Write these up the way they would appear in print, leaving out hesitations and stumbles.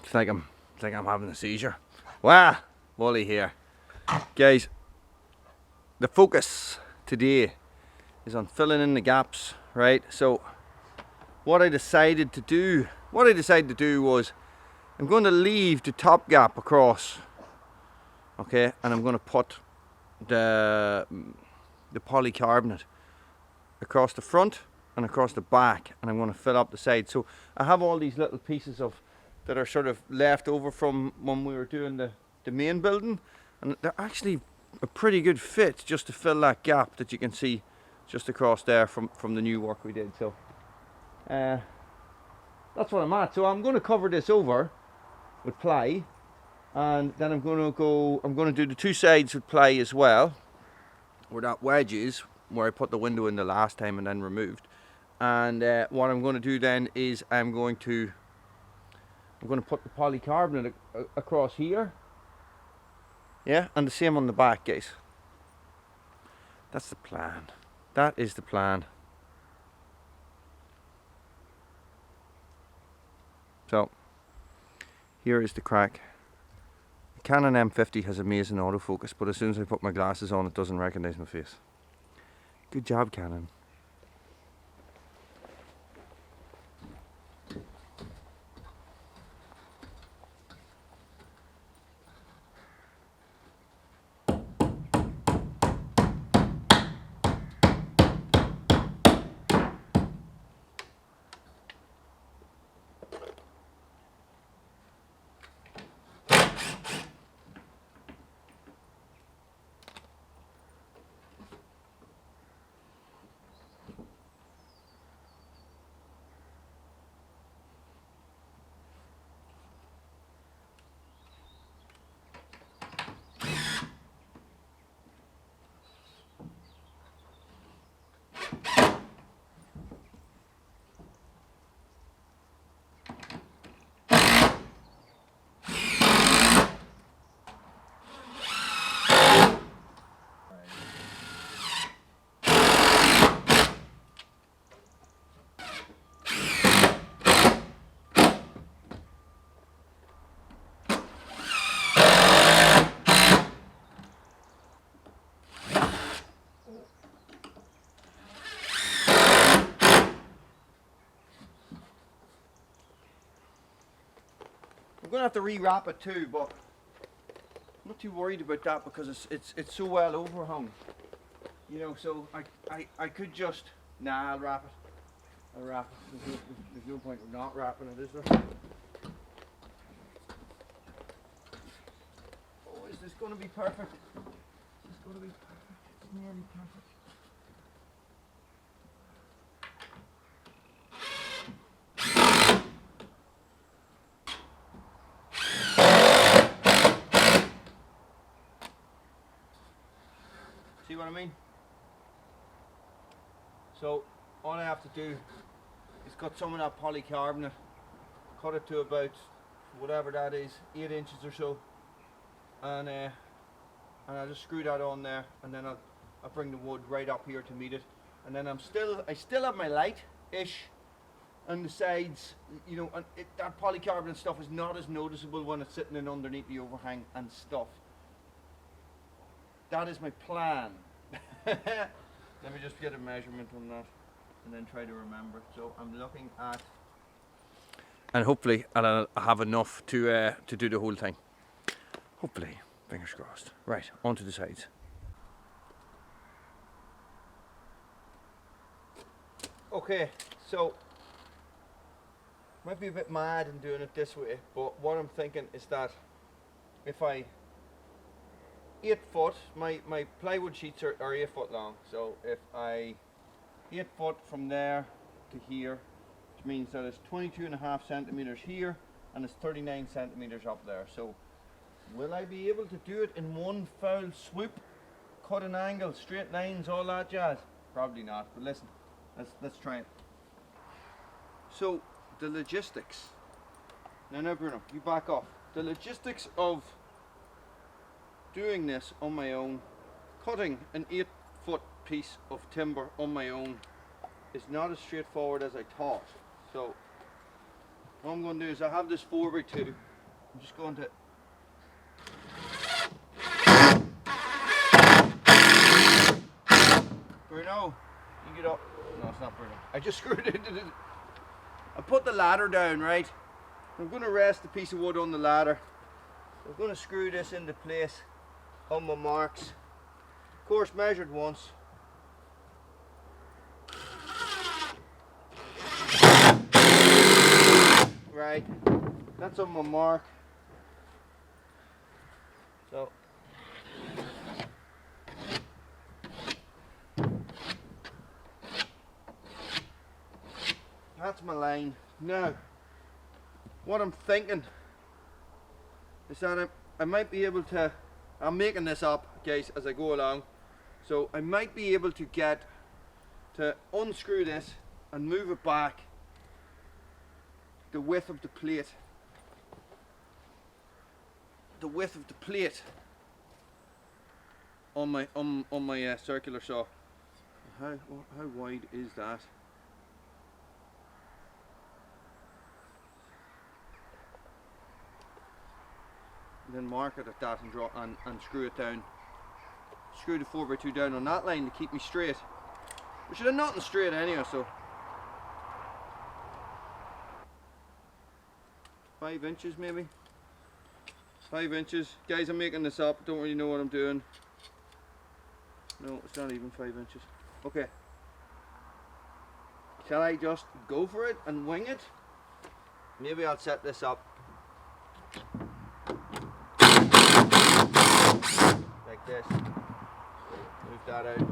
It's like I'm having a seizure. Wow, Wally here. Guys, the focus today is on filling in the gaps, right? So what I decided to do was I'm going to leave the top gap across, okay, and I'm going to put the polycarbonate across the front and across the back, and I'm going to fill up the side. So I have all these little pieces that are sort of left over from when we were doing the main building, and they're actually a pretty good fit just to fill that gap that you can see just across there from the new work we did. So that's what I'm at. So I'm going to cover this over with ply, and then I'm going to do the two sides with ply as well, where that wedge is, where I put the window in the last time and then removed. And what I'm going to do then is I'm going to put the polycarbonate across here. Yeah, and the same on the back, guys. That's the plan. That is the plan. So here is the crack. The Canon M50 has amazing autofocus, but as soon as I put my glasses on, it doesn't recognize my face. Good job, Canon. I'm going to have to re-wrap it too, but I'm not too worried about that because it's so well overhung, you know. So I could just I'll wrap it. I'll wrap it. There's no point in not wrapping it, is there? Oh, is this going to be perfect? Is this going to be perfect? It's nearly perfect. See what I mean? So all I have to do is cut some of that polycarbonate, cut it to about whatever that is, 8 inches or so, and I'll just screw that on there, and then I'll bring the wood right up here to meet it, and then I still have my light-ish on the sides, you know, and that polycarbonate stuff is not as noticeable when it's sitting in underneath the overhang and stuff. That is my plan. Let me just get a measurement on that and then try to remember. So I'm looking at, and hopefully I'll have enough to do the whole thing. Hopefully, fingers crossed. Right, onto the sides. Okay, so might be a bit mad in doing it this way, but what I'm thinking is that if I 8 foot, my plywood sheets are 8 foot long, so if I 8 foot from there to here, which means that it's 22.5 centimeters here and it's 39 centimeters up there. So will I be able to do it in one foul swoop, cut an angle, straight lines, all that jazz? Probably not, but listen, let's try it. So the logistics, no Bruno, you back off. The logistics of doing this on my own, cutting an 8 foot piece of timber on my own, is not as straightforward as I thought. So what I'm going to do is I have this 4x2 I'm just going to Bruno, you get up. No, it's not Bruno. I just screwed it into the... I put the ladder down, right? I'm going to rest the piece of wood on the ladder. I'm going to screw this into place on my marks. Of course, measured once. Right, that's on my mark. So that's my line. Now, what I'm thinking is that I might be able to, I'm making this up, guys, as I go along. So I might be able to get to unscrew this and move it back the width of the plate. The width of the plate on my circular saw. How wide is that? And then mark it at that and draw and screw it down. Screw the 4x2 down on that line to keep me straight. We should have nothing straight anyway, so 5 inches maybe. 5 inches. Guys, I'm making this up. Don't really know what I'm doing. No, it's not even 5 inches. Okay. Shall I just go for it and wing it? Maybe I'll set this up like this. Move that out.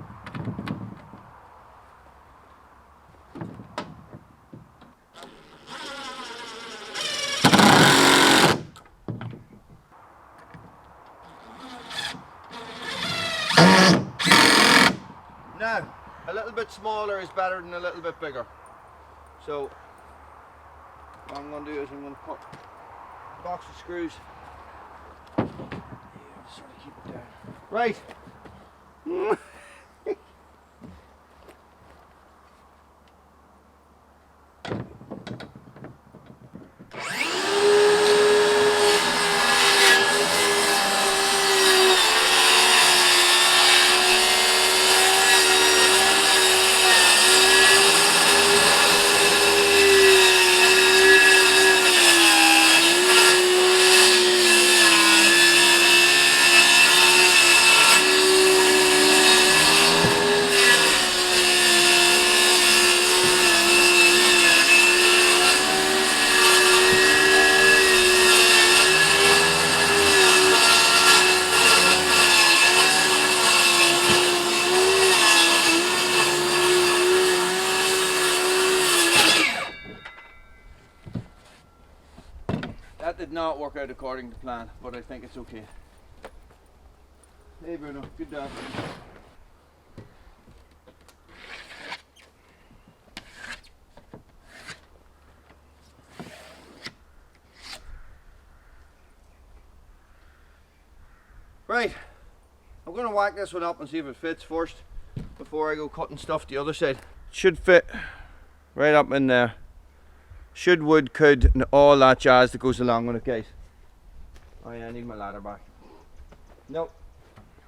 Now, a little bit smaller is better than a little bit bigger. So, what I'm going to do is I'm going to put a box of screws. Yeah, just sort of keep it down. Right. That did not work out according to plan, but I think it's okay. Hey Bruno, good job. Right, I'm going to whack this one up and see if it fits first before I go cutting stuff the other side. Should fit right up in there. Should, would, could, and all that jazz that goes along with it, guys. Oh yeah, I need my ladder back. Nope,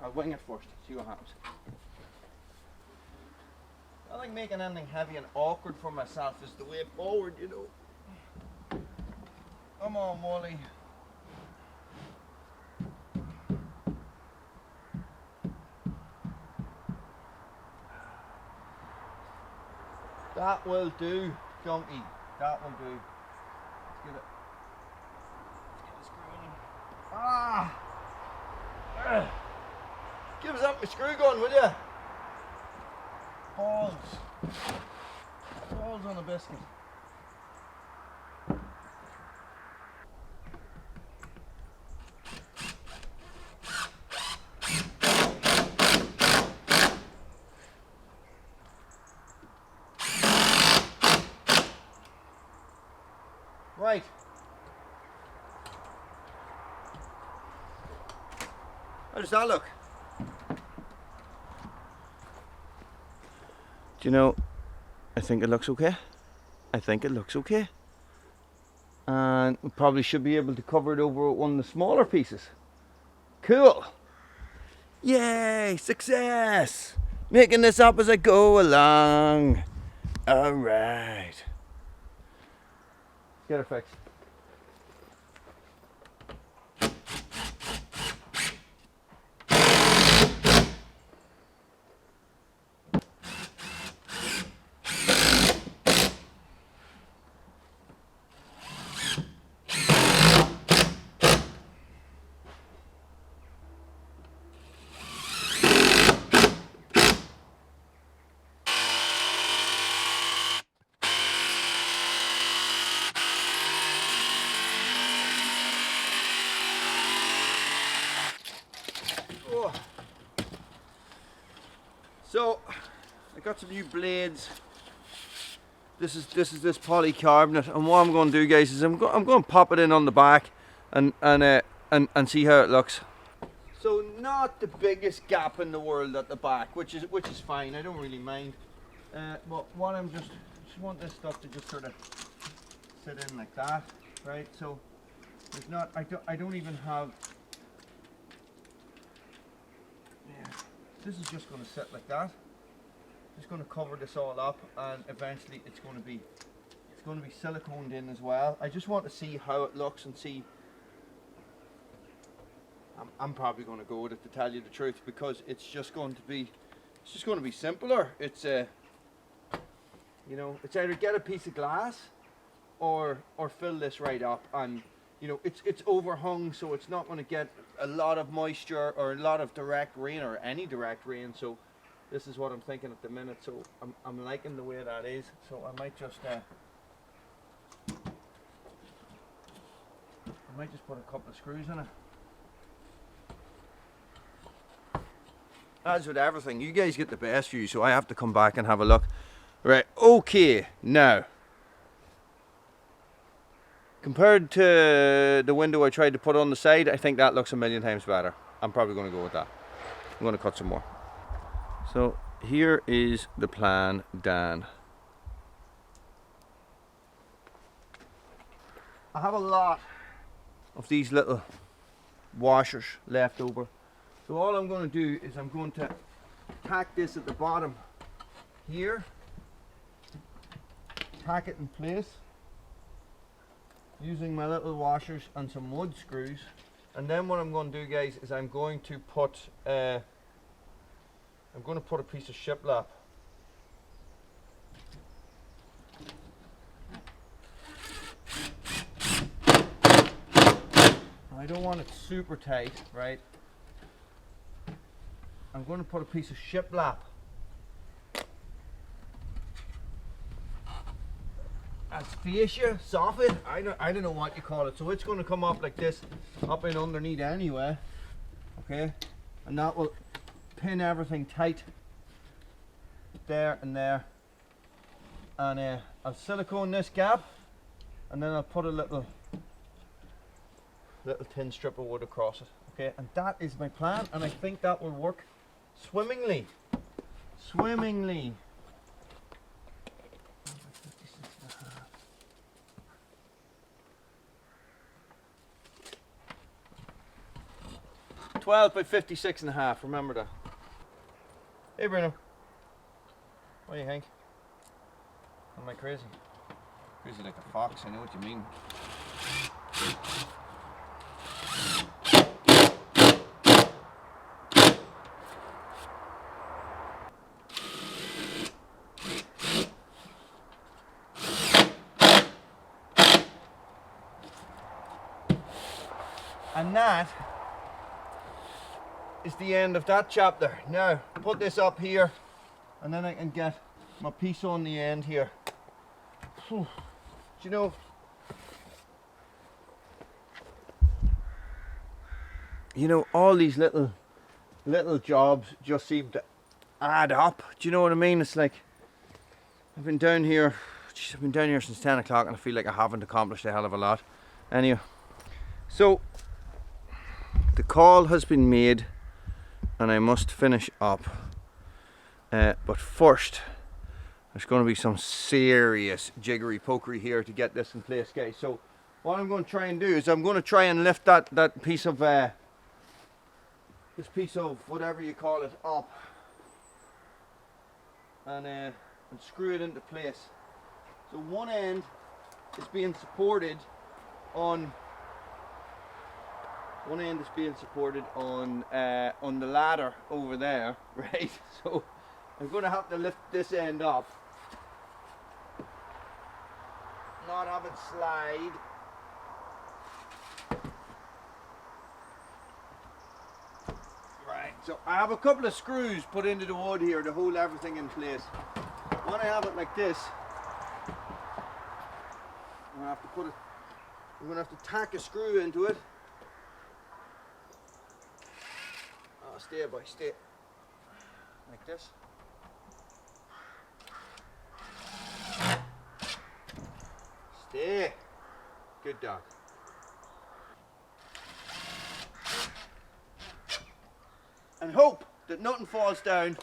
I'll wing it first, see what happens. I like making anything heavy and awkward for myself is the way forward, you know. Come on, Wally. That will do, Junkie. That will do. Let's get it. Let's get the screw in. Ah! Give us up my screw gun, will you? Balls. Balls on a biscuit. Right. How does that look? Do you know, I think it looks okay. I think it looks okay. and we probably should be able to cover it over with one of the smaller pieces. Cool. Yay, success! Making this up as I go along. Alright. Get her fixed. So I got some new blades. This is this polycarbonate, and what I'm going to do, guys, is I'm going to pop it in on the back and see how it looks. So not the biggest gap in the world at the back, which is fine. I don't really mind. But what I'm just want this stuff to just sort of sit in like that, right? So there's not. I don't even have. Yeah. This is just going to sit like that. Just going to cover this all up, and eventually it's going to be siliconed in as well. I just want to see how it looks and see. I'm probably going to go with it, to tell you the truth, because it's just going to be simpler. It's you know, it's either get a piece of glass or fill this right up, and you know, it's overhung, so it's not going to get a lot of moisture or a lot of direct rain or any direct rain. So this is what I'm thinking at the minute. So I'm liking the way that is. So I might just put a couple of screws in it. As with everything, you guys get the best view, so I have to come back and have a look. Right, okay, now compared to the window I tried to put on the side, I think that looks a million times better. I'm probably going to go with that. I'm going to cut some more. So here is the plan, Dan. I have a lot of these little washers left over. So all I'm going to do is I'm going to tack this at the bottom here, tack it in place using my little washers and some wood screws. And then what I'm going to do, guys, is I'm going to put a piece of shiplap. I don't want it super tight, right? I'm going to put a piece of shiplap as fascia, soffit, I don't know what you call it. So it's going to come up like this, up and underneath anyway, okay? And that will pin everything tight there and there. And I'll silicone this gap, and then I'll put a little thin strip of wood across it, okay? And that is my plan, and I think that will work swimmingly. 12 by 56.5, remember that. Hey Bruno, what do you think? Am I crazy? Crazy like a fox, I know what you mean. And that is the end of that chapter. Now, put this up here, and then I can get my piece on the end here. Do you know, all these little jobs just seem to add up. Do you know what I mean? It's like, I've been down here since 10 o'clock, and I feel like I haven't accomplished a hell of a lot. Anyway, so the call has been made and I must finish up, but first there's going to be some serious jiggery pokery here to get this in place, guys. So what I'm going to try and do is I'm going to try and lift that piece of this piece of whatever you call it up, and screw it into place. So one end is being supported on the ladder over there, right? So I'm going to have to lift this end up, not have it slide. Right, so I have a couple of screws put into the wood here to hold everything in place. When I have it like this, I'm going to have to tack a screw into it. Stay by stay, like this. Stay. Good dog. And hope that nothing falls down.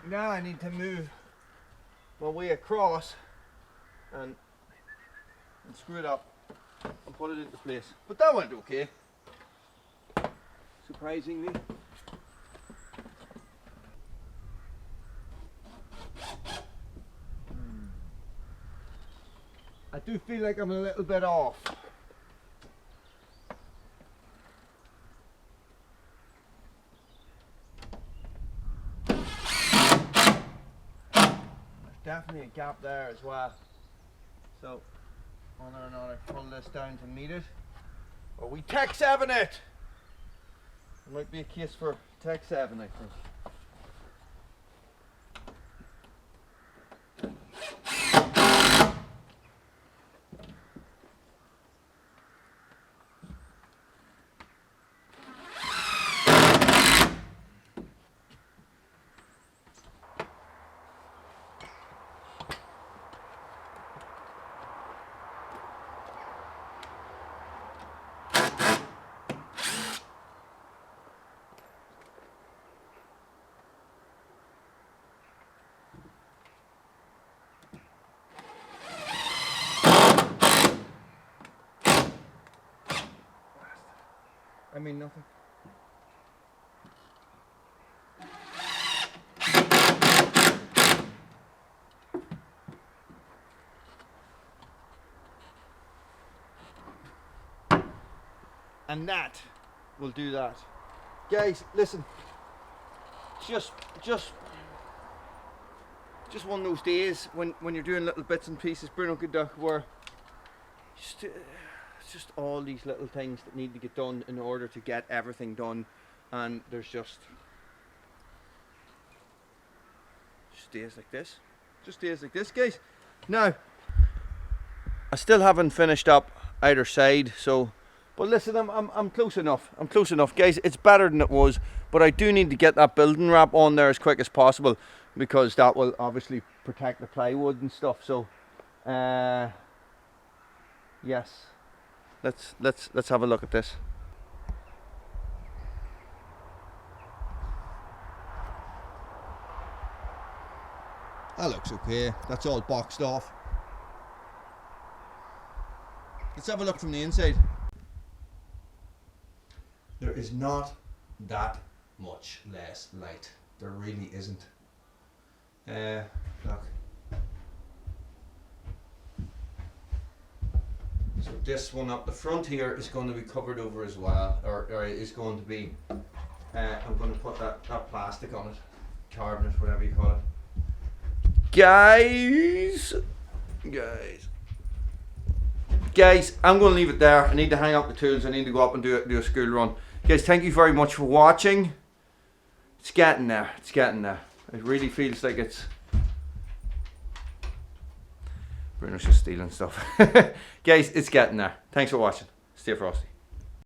Now I need to move my way across and screw it up and put it into place. But that went okay, surprisingly. I do feel like I'm a little bit off. Definitely a gap there as well. So whether or not I pull this down to meet it, or we Tech 7 it. It might be a case for Tech 7, I think. I mean nothing. And that will do that. Guys, listen. Just one of those days when you're doing little bits and pieces, Bruno Goodduck, where it's just all these little things that need to get done in order to get everything done, and there's just days like this. Just days like this, guys. Now, I still haven't finished up either side, so but listen, I'm close enough. I'm close enough, guys. It's better than it was, but I do need to get that building wrap on there as quick as possible, because that will obviously protect the plywood and stuff. So yes, let's have a look at this. That looks okay. That's all boxed off. Let's have a look from the inside. There is not that much less light. There really isn't. Look. So this one up the front here is going to be covered over as well, or is going to be, I'm going to put that plastic on it, carbon, whatever you call it. Guys, I'm going to leave it there. I need to hang up the tools. I need to go up and do a school run. Guys, thank you very much for watching. It's getting there. It's getting there. It really feels like it's Bruno's just stealing stuff. Guys, it's getting there. Thanks for watching. Stay frosty.